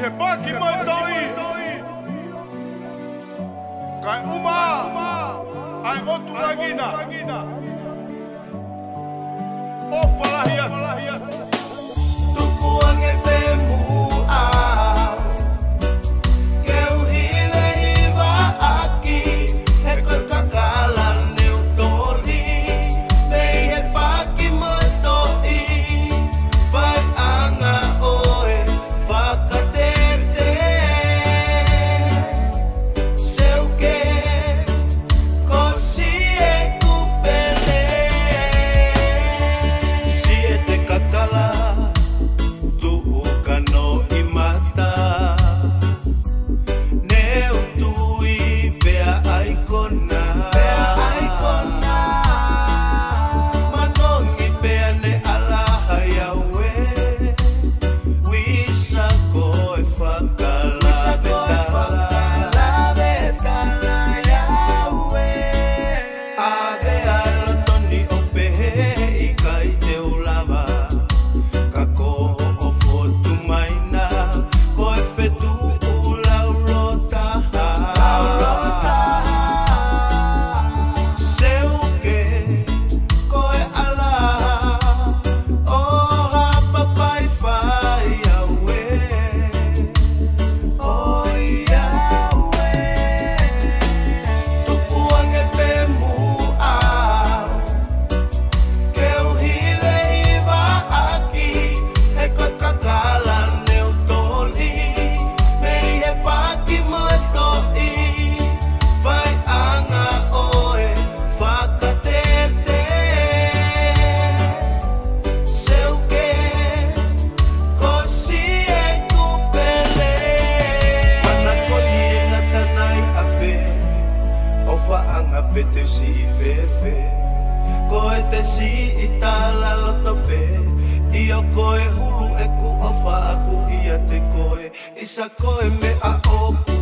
he paki mai toi kai uma ai otu lagina o falahia tuku ange pemu a keu hive hiva aki he koe kakala neu toli mei he paki mai toi fai anga oe whakatete seu ke kosi e kupele si e te kakala pete si fefe koe te si itala lotope ia koe hulu e ku awha aku ia te koe isa koe me a oku